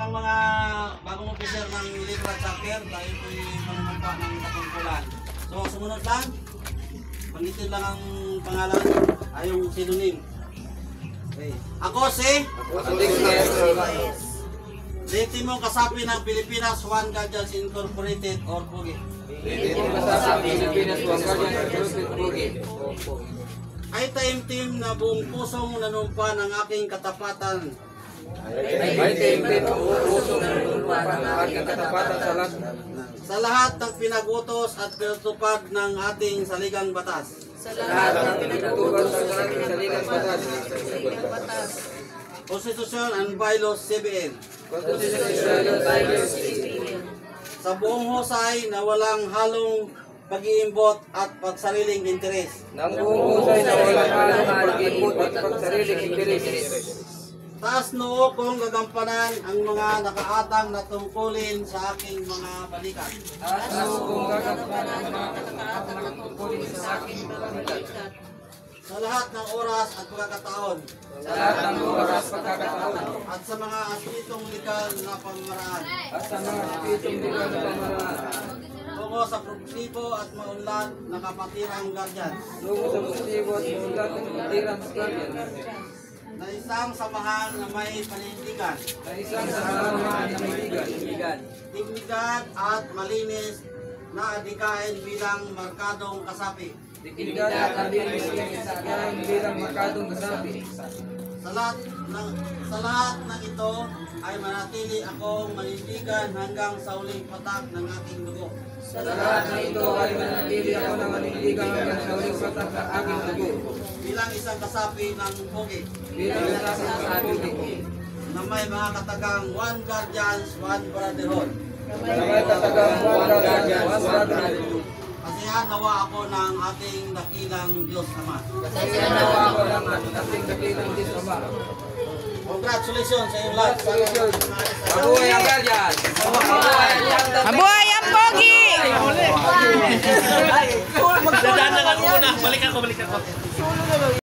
ang mga bagong officer ng Libra Chapter, tayo po'y manumumpa ng katungkulan. So, sumunod lang. Pangitin lang ang pangalan, ay yung synonym. Okay. Ako si Legitimong Kasapi ng Pilipinas, One Guardians Incorporated or PUGI. Legitimong Kasapi ng Pilipinas, One Guardians Incorporated, PUGI. Ay taimtim na buong pusong nanumpa ng aking katapatan. Ay taimtim na buong pusong nanumpa ng aking katapatan sa lahat ng pinag-utos at pinatupad ng ating saligang batas. Sa lahat ng pinag-utos at ating saligang batas. Constitution and Bylaws CBN. Constitution and Bylaws CBN. Sa buong husay na walang halong pag-iimbot at pagsariling interes. Nang buong husay na walang halong pag-iimbot at pagsariling interes. Taas noo kong gagampanan ang mga nakaatang na tungkulin sa aking mga balikat. Taas noo kong gagampanan ang mga nakaatang na tungkulin sa aking mga balikat. Sa lahat ng oras at pagkakataon. Sa lahat ng oras at pagkakataon. At sa mga aspitong legal na pamamaraan. At sa mga aspitong legal na pamamaraan. Tungo sa produktibo at maunlad na kapatirang guardian. Tungo sa produktibo at maunlad na kapatirang guardian. Na isang samahan na may panindigan. Na isang samahan na may tigan. Dignidad at malinis na adikain bilang markadong kasapi. Dignidad at malinis bilang markadong kasapi. Sa lahat ng ito ay manatili akong manindigan hanggang sa uling patak ng aking dugo. Sa lahat ng ito ay manatili ako na manindigan hanggang sa uling patak ng aking dugo. Bilang isang kasapi ng PUGI. Bilang isang kasapi ng PUGI. Na may mga katagang One Guardians, One Brotherhood. Na may katagang One Guardians, One Brotherhood. Kasihan nawa ako ng ating dakilang Diyos Ama. Kasihan nawa ako ng ating dakilang Diyos Ama. Congratulations sa iyong lahat. Mabuhay ang Guardian! Mabuhay ang PUGI! Dadaan na lang muna. Balik ako.